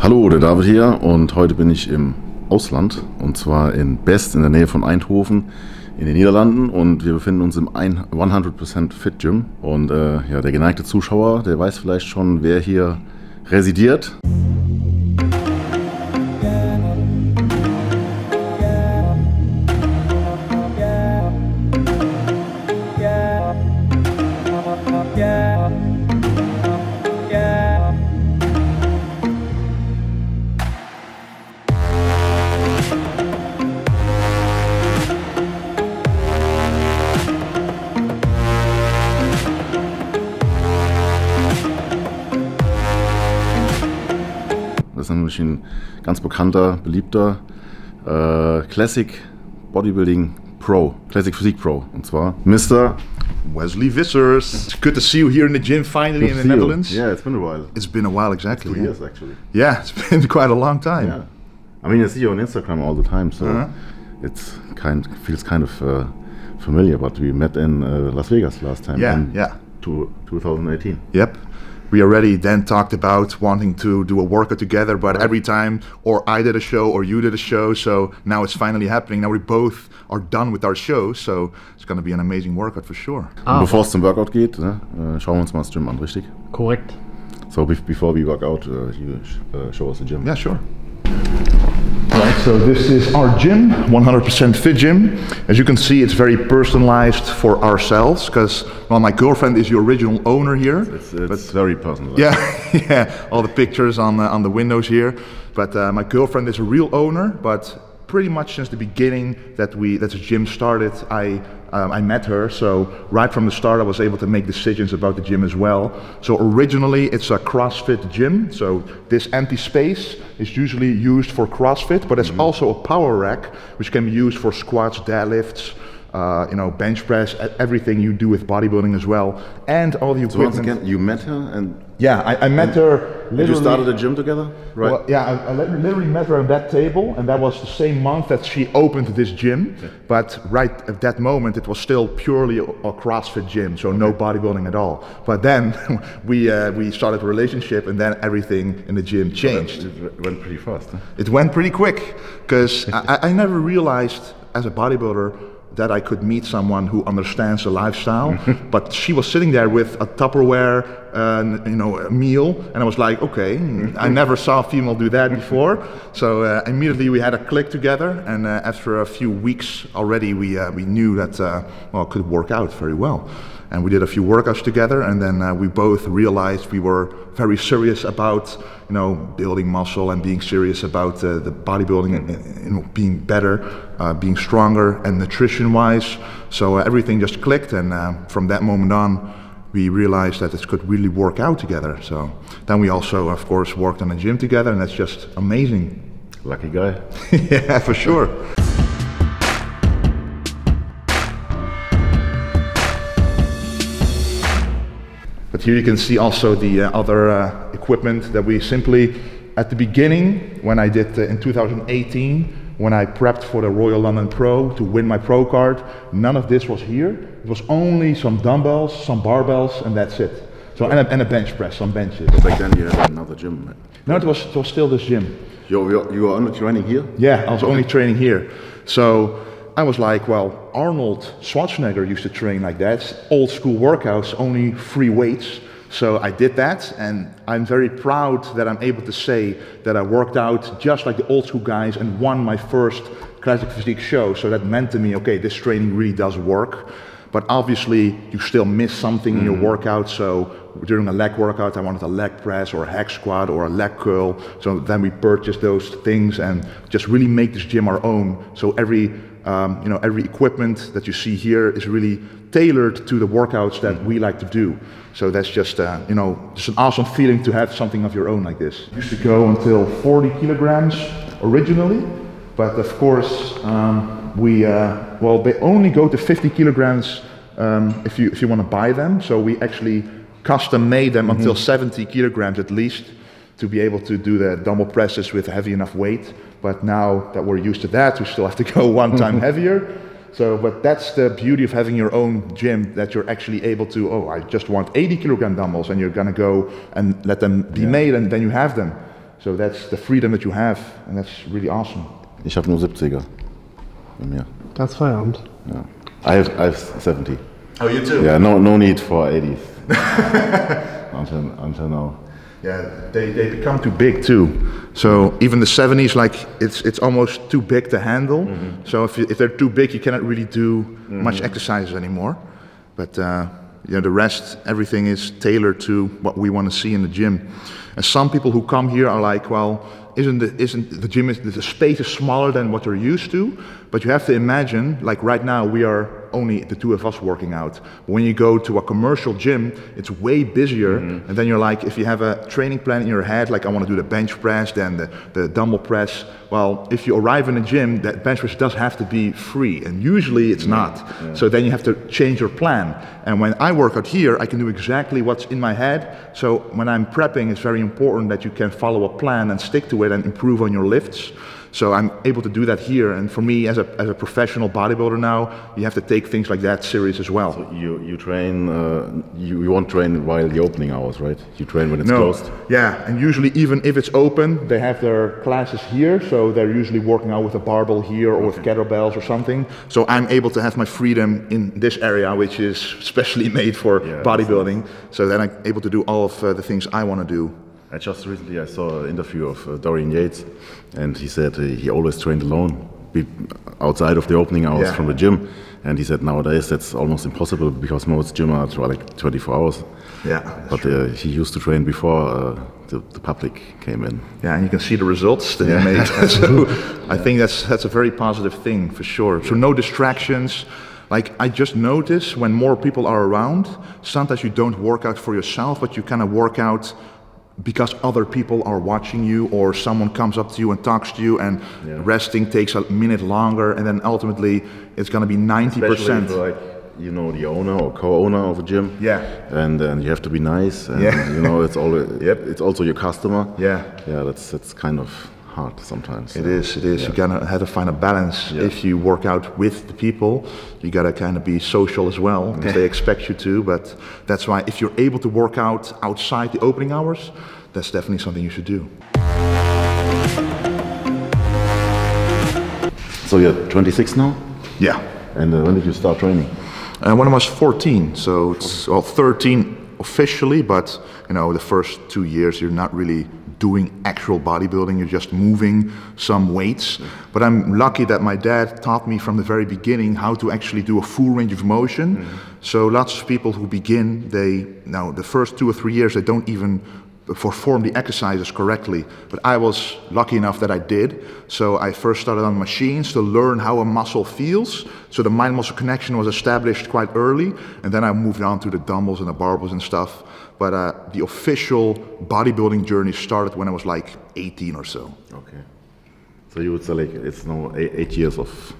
Hallo, der David hier und heute bin ich im Ausland und zwar in Best in der Nähe von Eindhoven in den Niederlanden und wir befinden uns im 100% Fit Gym und ja, der geneigte Zuschauer, der weiß vielleicht schon, wer hier residiert. Das ist nämlich ein ganz bekannter, beliebter Classic Bodybuilding Pro, Classic Physique Pro, und zwar Mr. Wesley Vissers. It's good to see you here in the gym finally in the Netherlands. Yeah, it's been a while. It's been a while, exactly. 2 years actually. Yeah, it's been quite a long time. Yeah. I mean, I see you on Instagram all the time, so it's feels kind of familiar. But we met in Las Vegas last time. Yeah, in 2018. Yep. We already then talked about wanting to do a workout together, but every time, or I did a show or you did a show, so now it's finally happening. Now we both are done with our shows, so it's going to be an amazing workout for sure. Bevor es zum Workout geht, ne, schauen wir uns mal das Gym an, richtig? Korrekt. So before we work out, you show us the gym. Yeah, sure. Right, so this is our gym, 100% fit gym. As you can see, it's very personalized for ourselves because, well, my girlfriend is the original owner here. It's very personalized. Yeah, yeah, all the pictures on the windows here. But my girlfriend is a real owner, but pretty much since the beginning that the gym started, I met her, so right from the start I was able to make decisions about the gym as well. So originally it's a CrossFit gym, so this empty space is usually used for CrossFit, but it's also a power rack which can be used for squats, deadlifts, you know, bench press, everything you do with bodybuilding as well, and all the equipment. So once again, you met her and... Yeah, I met her literally... You started a gym together, right? Well, yeah, I literally met her on that table, and that was the same month that she opened this gym. Yeah. But right at that moment, it was still purely a CrossFit gym, so no bodybuilding at all. But then we started a relationship, and then everything in the gym changed. It went pretty fast, huh? It went pretty quick, because I never realized as a bodybuilder that I could meet someone who understands the lifestyle. But she was sitting there with a Tupperware, you know, a meal, and I was like, okay, I never saw a female do that before. So immediately we had a click together, and after a few weeks already, we knew that well, it could work out very well. And we did a few workouts together, and then we both realized we were very serious about, you know, building muscle and being serious about the bodybuilding and being better, being stronger, and nutrition-wise. So everything just clicked, and from that moment on, we realized that this could really work out together. So then we also, of course, worked on a gym together, and that's just amazing. Lucky guy. Yeah, for sure. But here you can see also the other equipment that we simply, at the beginning, when I did in 2018, when I prepped for the Royal London Pro to win my pro card, none of this was here. It was only some dumbbells, some barbells, and that's it. So and a bench press, some benches. So back then you had another gym, right? No, it was still this gym. You were only training here? Yeah, I was only training here. So I was like, well, Arnold Schwarzenegger used to train like that. Old school workouts, only free weights. So I did that, and I'm very proud that I'm able to say that I worked out just like the old school guys and won my first Classic Physique show. So that meant to me, okay, this training really does work. But obviously, you still miss something in your workout. So during a leg workout, I wanted a leg press or a hack squat or a leg curl. So then we purchased those things and just really make this gym our own. So every you know, every equipment that you see here is really tailored to the workouts that we like to do. So that's just, you know, just an awesome feeling to have something of your own like this. Used to go until 40 kilograms originally, but of course well, they only go to 50 kilograms if you want to buy them. So we actually custom made them until 70 kilograms at least to be able to do the dumbbell presses with heavy enough weight. But now that we're used to that, we still have to go one time heavier. So, but that's the beauty of having your own gym, that you're actually able to, oh, I just want 80 kilogram dumbbells, and you're gonna go and let them be made, and then you have them. So that's the freedom that you have, and that's really awesome. Ich habe nur 70er bei mir. That's Feierabend. Yeah. I have 70. Oh, you too? Yeah, no need for 80s until now. Yeah, they become too big too. So even the 70s, like it's almost too big to handle. So if they're too big, you cannot really do much exercises anymore. But the rest, everything is tailored to what we want to see in the gym. And some people who come here are like, well, isn't the gym, the space is smaller than what they're used to? But you have to imagine, like right now, we are only the two of us working out. When you go to a commercial gym, it's way busier, and then you're like, if you have a training plan in your head, like I want to do the bench press, then the dumbbell press, well, if you arrive in a gym, that bench press does have to be free, and usually it's not. So then you have to change your plan. And when I work out here, I can do exactly what's in my head. So when I'm prepping, it's very important that you can follow a plan and stick to it and improve on your lifts. So I'm able to do that here, and for me as a professional bodybuilder now, you have to take things like that serious as well. So you train, you won't train while the opening hours, right? You train when it's closed? Yeah, and usually even if it's open, they have their classes here, so they're usually working out with a barbell here or with kettlebells or something. So I'm able to have my freedom in this area, which is specially made for bodybuilding, so then I'm able to do all of the things I want to do. I just recently saw an interview of Dorian Yates, and he said he always trained alone, outside of the opening hours from the gym. And he said nowadays that's almost impossible because most gyms are like 24 hours. Yeah, but he used to train before the public came in. Yeah, and you can see the results that he made. So I think that's a very positive thing for sure. So no distractions. Like I just notice when more people are around, sometimes you don't work out for yourself, but you kind of work out because other people are watching you, or someone comes up to you and talks to you, and resting takes a minute longer, and then ultimately it's going to be 90%. Especially if, like, you know, the owner or co-owner of a gym. Yeah. And then you have to be nice, and you know, it's always, it's also your customer. Yeah. Yeah, that's kind of hard sometimes. It is. You gotta have to find a balance. If you work out with the people, you gotta kind of be social as well, because they expect you to. But that's why if you're able to work out outside the opening hours, that's definitely something you should do. So you're 26 now? Yeah. And when did you start training? When I was 14, so it's 13 officially, but you know, the first 2 years you're not really doing actual bodybuilding, you're just moving some weights. But I'm lucky that my dad taught me from the very beginning how to actually do a full range of motion. So lots of people who begin, the first 2 or 3 years they don't even perform the exercises correctly. But I was lucky enough that I did. So I first started on machines to learn how a muscle feels. So the mind-muscle connection was established quite early, and then I moved on to the dumbbells and the barbells and stuff. But the official bodybuilding journey started when I was like 18 or so. Okay. So you would say like it's now 8 years of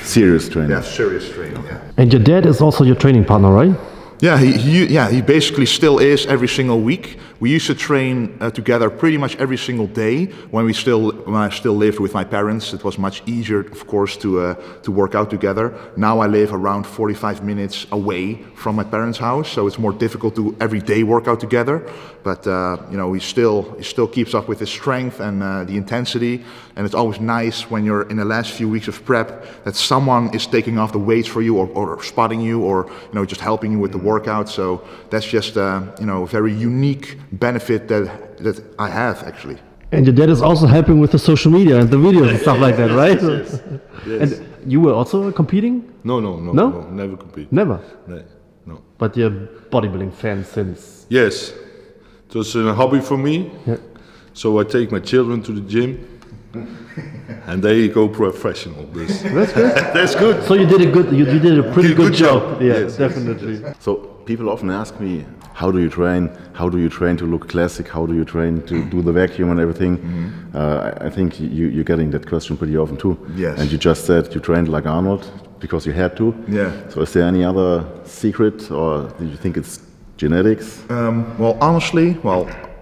serious training. Yeah, serious training. Okay. And your dad is also your training partner, right? Yeah, he basically still is every single week. We used to train together pretty much every single day when I still lived with my parents. It was much easier, of course, to work out together. Now I live around 45 minutes away from my parents' house, so it's more difficult to every day work out together. But you know, he still keeps up with his strength and the intensity. And it's always nice when you're in the last few weeks of prep that someone is taking off the weights for you, or spotting you, or you know, just helping you with the workout. So that's just you know, a very unique benefit that I have actually. And your dad is also helping with the social media and the videos and stuff like that, right? Yes. And you were also competing? No, never compete. Never? No. But you're a bodybuilding fan since? Yes. It was a hobby for me. Yeah. So I take my children to the gym. And they go professional. That's good. That's good. So you did a pretty good job. Yeah, yes, definitely. So people often ask me, how do you train? How do you train to look classic? How do you train to do the vacuum and everything? I think you're getting that question pretty often too. Yes. And you just said you trained like Arnold because you had to. Yeah. So is there any other secret, or do you think it's genetics? Well, honestly,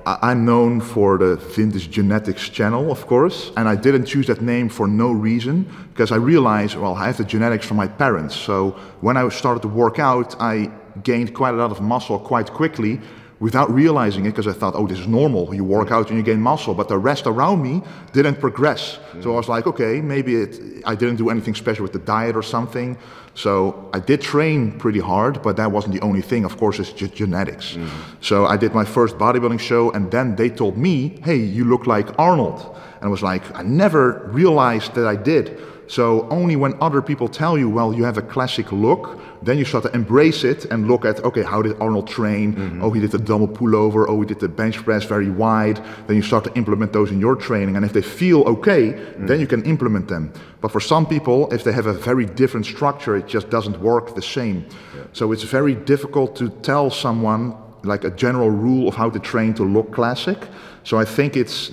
I'm known for the Vintage Genetics channel, of course, and I didn't choose that name for no reason, because I realized, well, I have the genetics from my parents. So when I started to work out, I gained quite a lot of muscle quite quickly, without realizing it, because I thought, oh, this is normal. You work out and you gain muscle, but the rest around me didn't progress. So I was like, okay, maybe I didn't do anything special with the diet or something. So I did train pretty hard, but that wasn't the only thing. Of course, it's just genetics. So I did my first bodybuilding show, and then they told me, hey, you look like Arnold. And I was like, I never realized that I did. So only when other people tell you, well, you have a classic look, then you start to embrace it and look at, okay, how did Arnold train? Oh, he did the double pullover. Oh, he did the bench press very wide. Then you start to implement those in your training. And if they feel okay, then you can implement them. But for some people, if they have a very different structure, it just doesn't work the same. So it's very difficult to tell someone like a general rule of how to train to look classic. So I think it's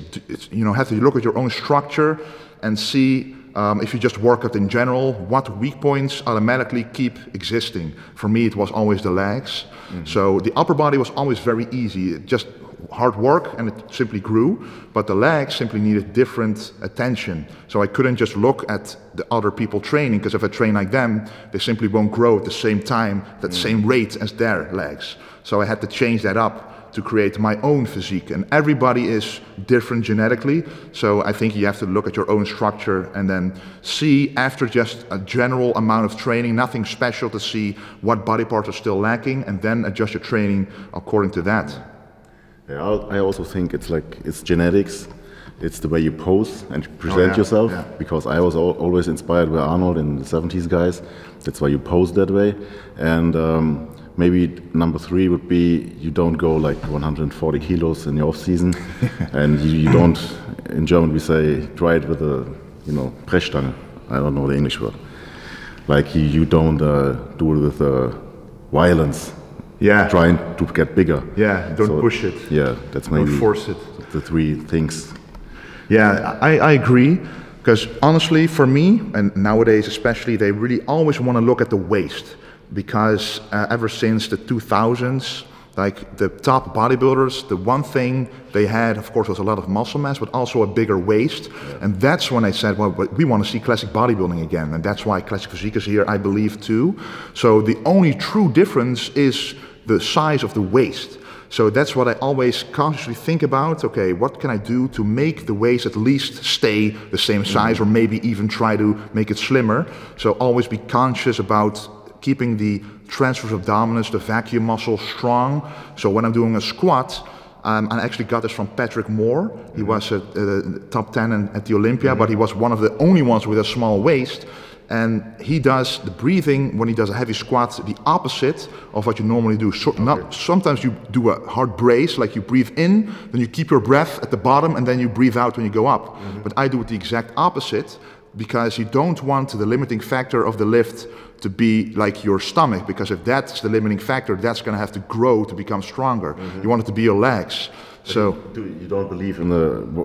you know, have to look at your own structure and see if you just work out in general, what weak points automatically keep existing. For me, it was always the legs. So the upper body was always very easy, just hard work, and it simply grew. But the legs simply needed different attention. So I couldn't just look at the other people training, because if I train like them, they simply won't grow at the same time, that same rate as their legs. So I had to change that up to create my own physique, and everybody is different genetically, so I think you have to look at your own structure and then see, after just a general amount of training, nothing special, to see what body parts are still lacking, and then adjust your training according to that. Yeah, I also think it's genetics. It's the way you pose and present yourself, because I was always inspired by Arnold and the 70s guys. That's why you pose that way. And maybe number 3 would be, you don't go like 140 kilos in your off season, and you don't, in German we say, try it with a, you know, Pressstange. I don't know the English word. Like you don't do it with violence. Trying to get bigger. Don't push it. That's maybe don't force it. The 3 things. I agree, because honestly, for me, and nowadays especially, they really always want to look at the waist. Because ever since the 2000s, like the top bodybuilders, the one thing they had, of course, was a lot of muscle mass, but also a bigger waist. And that's when I said, well, we want to see classic bodybuilding again. And that's why Classic Physique is here, I believe, too. So the only true difference is the size of the waist. So that's what I always consciously think about. Okay, what can I do to make the waist at least stay the same size, or maybe even try to make it slimmer? So always be conscious about keeping the transverse abdominis, the vacuum muscle, strong. So when I'm doing a squat, I actually got this from Patrick Moore. He was top 10 at the Olympia, but he was one of the only ones with a small waist. And he does the breathing, when he does a heavy squat, the opposite of what you normally do. So sometimes you do a hard brace, like you breathe in, then you keep your breath at the bottom, and then you breathe out when you go up. But I do it the exact opposite, because you don't want the limiting factor of the lift to be like your stomach, because if that's the limiting factor, that's going to have to grow to become stronger. You want it to be your legs. So you don't believe in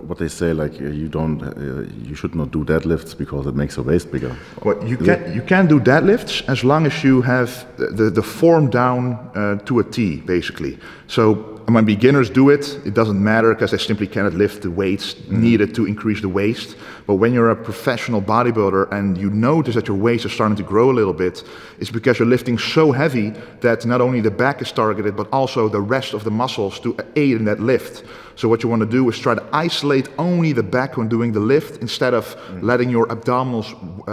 what they say, like you should not do deadlifts because it makes your waist bigger. Well, you can do deadlifts as long as you have the form down to a T, basically. So when beginners do it, it doesn't matter, because they simply cannot lift the weights needed to increase the waist. But when you're a professional bodybuilder and you notice that your waist is starting to grow a little bit, it's because you're lifting so heavy that not only the back is targeted, but also the rest of the muscles to aid in that lift. So what you want to do is try to isolate only the back when doing the lift, instead of letting your abdominals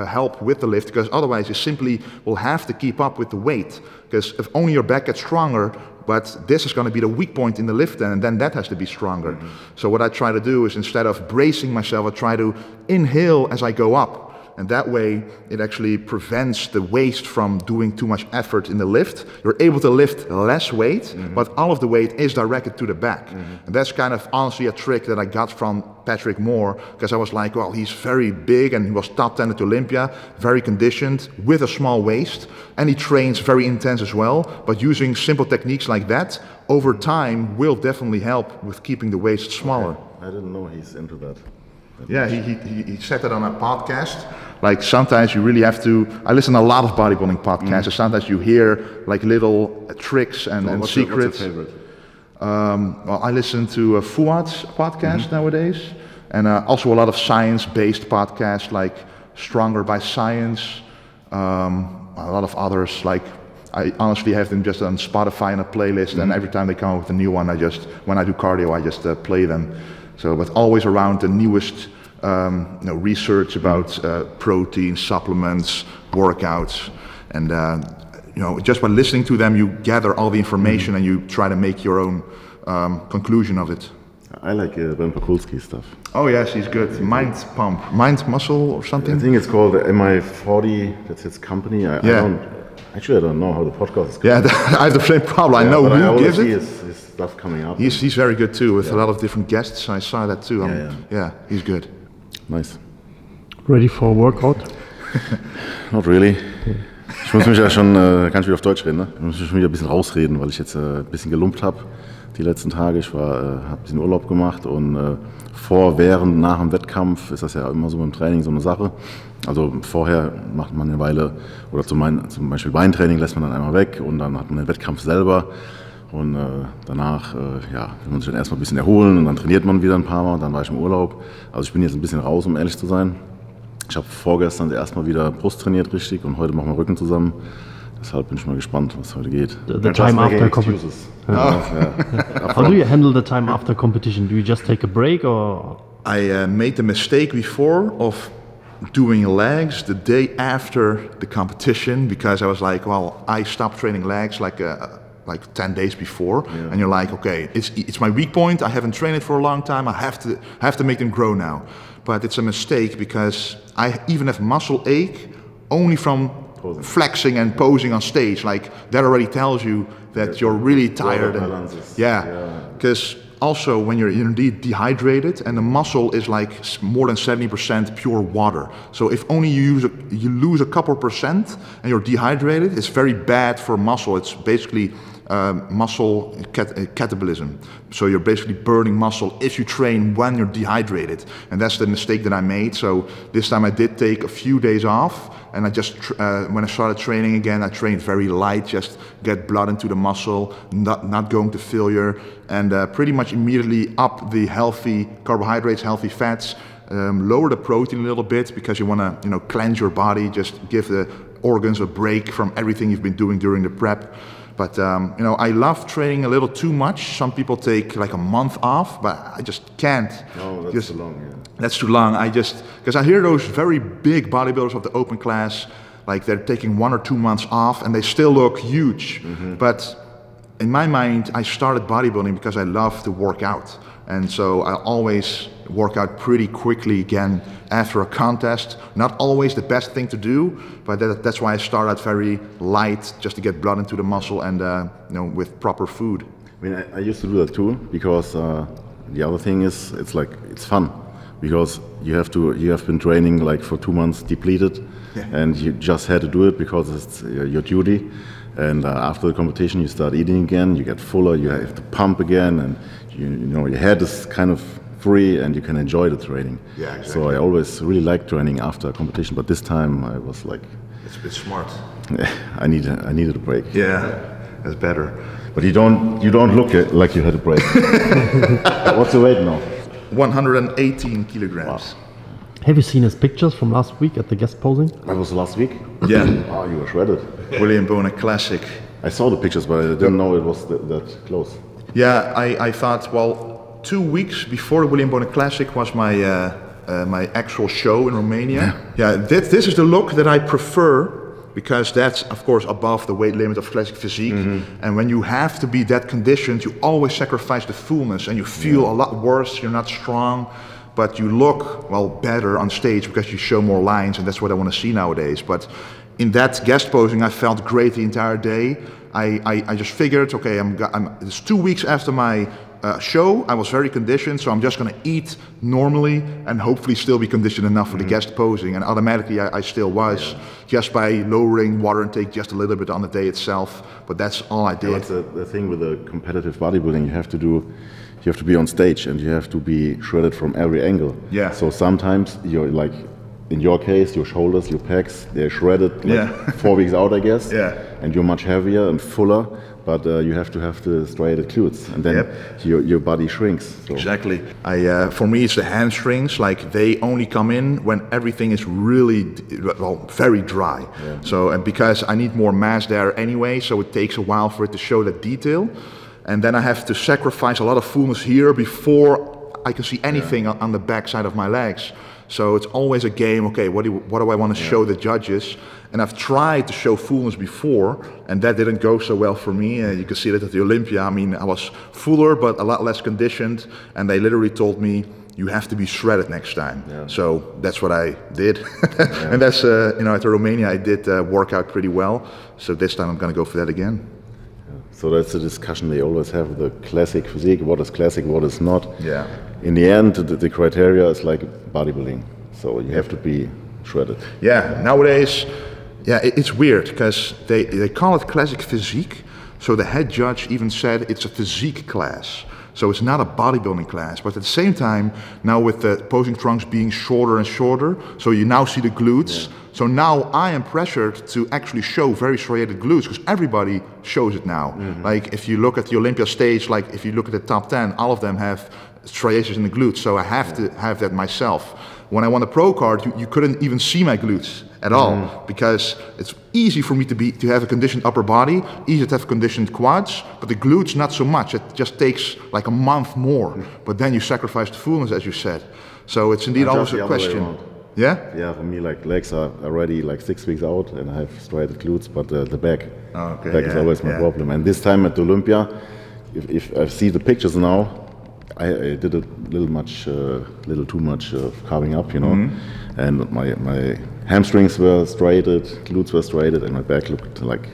help with the lift, because otherwise you simply will have to keep up with the weight. Because if only your back gets stronger, but this is going to be the weak point in the lift, and then that has to be stronger. So what I try to do is, instead of bracing myself, I try to inhale as I go up. And that way, it actually prevents the waist from doing too much effort in the lift. You're able to lift less weight, but all of the weight is directed to the back. And that's kind of honestly a trick that I got from Patrick Moore, because I was like, well, he's very big and he was top 10 at Olympia, very conditioned, with a small waist, and he trains very intense as well. But using simple techniques like that over time will definitely help with keeping the waist smaller. I didn't know he's into that. Yeah, he said that on a podcast. Like sometimes you really have to, I listen to a lot of bodybuilding podcasts, and sometimes you hear like little tricks and secrets. What's your favorite? Well, I listen to Fuad's podcast nowadays, and also a lot of science-based podcasts like Stronger by Science, a lot of others like I honestly have them just on Spotify on a playlist, and every time they come up with a new one, when I do cardio, I just play them. So, but always around the newest research about protein, supplements, workouts, and just by listening to them, you gather all the information and you try to make your own conclusion of it. I like Ben Pakulski's stuff. Oh yes, he's good. Mind Mind Muscle or something. I think it's called MI40. That's his company. I don't know how the podcast is called. Yeah, I have the same problem. I know who gives it. His stuff coming up. He's very good too, with a lot of different guests. I saw that too. Yeah, he's good. Nice. Ready for a workout? Not really. Ich muss mich ja schon, kann ich wieder auf Deutsch reden, ne? Ich muss mich schon wieder ein bisschen rausreden, weil ich jetzt ein bisschen gelumpt habe die letzten Tage. Ich habe ein bisschen Urlaub gemacht und vor, während, nach dem Wettkampf ist das ja immer so beim Training so eine Sache. Also vorher macht man eine Weile, oder zum Beispiel Beintraining lässt man dann einmal weg und dann hat man den Wettkampf selber. Und danach will man sich dann erstmal ein bisschen erholen und dann trainiert man wieder ein paar Mal, dann war ich im Urlaub. Also ich bin jetzt ein bisschen raus, um ehrlich zu sein. Ich habe vorgestern erstmal wieder Brust trainiert richtig und heute machen wir Rücken zusammen. Deshalb bin ich mal gespannt, was heute geht. The time after competition. How do you handle the time after competition? Do you just take a break or? I made the mistake before of doing legs the day after the competition because I was like, well, I stopped training legs like 10 days before, and you're like, okay, it's my weak point. I haven't trained it for a long time. I have to make them grow now. But it's a mistake because I even have muscle ache only from flexing and posing on stage. Like that already tells you that you're really tired. Because also when you're indeed dehydrated and the muscle is like more than 70% pure water. So if only you lose a couple percent and you're dehydrated, it's very bad for muscle. It's basically muscle catabolism. So you're basically burning muscle if you train when you're dehydrated. And that's the mistake that I made. So this time I did take a few days off, and I just, when I started training again, I trained very light, just get blood into the muscle, not going to failure, and pretty much immediately up the healthy carbohydrates, healthy fats, lower the protein a little bit because you want to, cleanse your body, just give the organs a break from everything you've been doing during the prep. But I love training a little too much. Some people take like a month off, but I just can't. No, that's too long. Yeah. That's too long. Because I hear those very big bodybuilders of the open class, like they're taking 1 or 2 months off and they still look huge. Mm-hmm. But in my mind, I started bodybuilding because I love to work out. And so I always work out pretty quickly again after a contest. Not always the best thing to do, but that's why I start out very light, just to get blood into the muscle and with proper food. I mean, I used to do that too, because the other thing is, it's fun, because you have been training like for 2 months depleted, and you just had to do it because it's your duty. And after the competition, you start eating again. You get fuller. You have to pump again, and your head is kind of free, and you can enjoy the training. Yeah, exactly. So I always really like training after a competition, but this time I was like, it's a bit smart. I needed a break. Yeah, that's better. But you don't look like you had a break. What's the weight now? 118 kilograms. Wow. Have you seen his pictures from last week at the guest posing? That was last week? Yeah. Oh, you were shredded. William Bonner Classic. I saw the pictures, but I didn't know it was that close. Yeah, I thought, well, 2 weeks before the William Bonner Classic was my my actual show in Romania. Yeah, this is the look that I prefer, because that's, of course, above the weight limit of classic physique. Mm-hmm. And when you have to be that conditioned, you always sacrifice the fullness, and you feel a lot worse, you're not strong, but you look, well, better on stage because you show more lines, and that's what I want to see nowadays. But in that guest posing, I felt great the entire day. I just figured, okay, it's 2 weeks after my show. I was very conditioned, so I'm just going to eat normally and hopefully still be conditioned enough for the guest posing. And automatically I still was, just by lowering water intake just a little bit on the day itself. But that's all I did. Yeah, that's the thing with the competitive bodybuilding. You have to be on stage, and you have to be shredded from every angle. Yeah. So sometimes you're like in your case, your shoulders, your pecs, they're shredded like 4 weeks out, I guess. Yeah. And you're much heavier and fuller, but you have to have the striated glutes, and then your body shrinks. So. Exactly. For me, it's the hamstrings. Like they only come in when everything is really, very dry. Yeah. So, and because I need more mass there anyway, so it takes a while for it to show that detail. And then I have to sacrifice a lot of fullness here before I can see anything on the back side of my legs. So it's always a game, okay, what do I want to show the judges? And I've tried to show fullness before, and that didn't go so well for me. You can see that at the Olympia. I mean, I was fuller, but a lot less conditioned, and they literally told me, you have to be shredded next time. Yeah. So that's what I did. And that's, at the Romania, I did work out pretty well. So this time I'm going to go for that again. So that's a discussion they always have, the classic physique, what is classic, what is not. Yeah. In the end, the criteria is like bodybuilding, so you have to be shredded. Yeah, nowadays, it's weird, because they call it classic physique, so the head judge even said it's a physique class. So it's not a bodybuilding class, but at the same time, now with the posing trunks being shorter and shorter, so you now see the glutes. Yeah. So now I am pressured to actually show very striated glutes, because everybody shows it now. Mm-hmm. Like if you look at the Olympia stage, like if you look at the top 10, all of them have striations in the glutes, so I have to have that myself. When I won the pro card, you couldn't even see my glutes at all, because it's easy for me to have a conditioned upper body, easy to have conditioned quads, but the glutes not so much. It just takes like a month more, but then you sacrifice the fullness, as you said. So it's indeed always a question. Yeah? Yeah, for me, like legs are already like 6 weeks out, and I have striated glutes, but the back, back is always my problem. And this time at the Olympia, if I see the pictures now, I did a little too much carving up, and my hamstrings were striated, glutes were striated, and my back looked like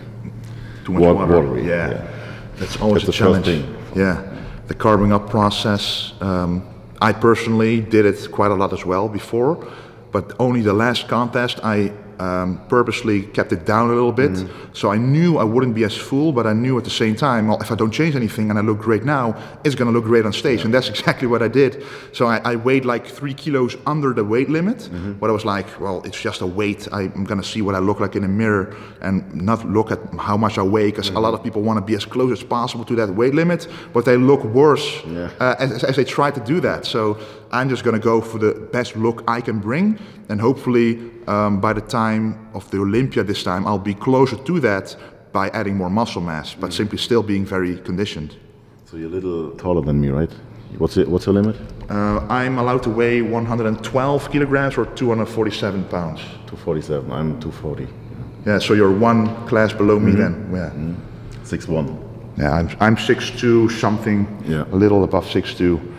too much watery. Yeah. That's always a challenge. Yeah, the carving up process. I personally did it quite a lot as well before, but only the last contest I purposely kept it down a little bit. So I knew I wouldn't be as full, but I knew at the same time, well, if I don't change anything and I look great now, it's going to look great on stage. And that's exactly what I did. So I weighed like 3 kilos under the weight limit, but I was like, well, it's just a weight. I'm going to see what I look like in a mirror and not look at how much I weigh, because a lot of people want to be as close as possible to that weight limit, but they look worse as they try to do that. So I'm just going to go for the best look I can bring, and hopefully by the time of the Olympia this time, I'll be closer to that by adding more muscle mass, but simply still being very conditioned. So you're a little taller than me, right? What's your limit? I'm allowed to weigh 112 kilograms or 247 pounds. 247, I'm 240. Yeah, so you're one class below me then. Yeah. 6'1". Yeah, I'm 6'2", something, a little above 6'2".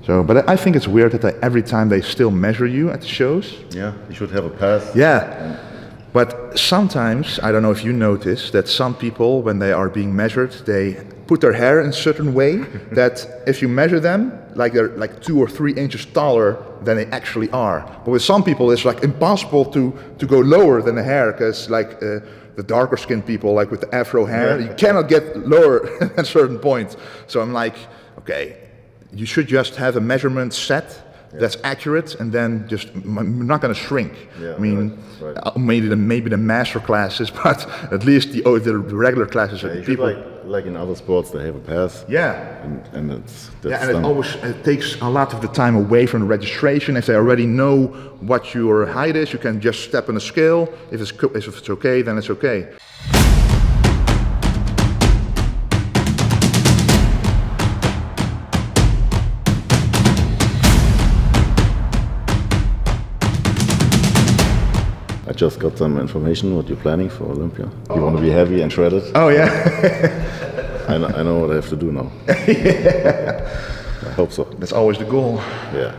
So, but I think it's weird that every time they still measure you at the shows. Yeah, you should have a pass. Yeah, but sometimes, I don't know if you notice, that some people, when they are being measured, they put their hair in a certain way that if you measure them, like they're like 2 or 3 inches taller than they actually are. But with some people, it's like impossible to go lower than the hair, because like the darker skinned people, like with the afro hair, you cannot get lower at a certain point. So I'm like, okay, you should just have a measurement set that's accurate, and then just not going to shrink. I mean, maybe the master classes, but at least the regular classes. People like in other sports, they have a pass. Yeah, and it takes a lot of the time away from the registration. If they already know what your height is, you can just step on a scale. If it's okay, then it's okay. I just got some information what you're planning for Olympia. You want to be heavy and shredded? Oh yeah. I know what I have to do now. I hope so. That's always the goal. Yeah.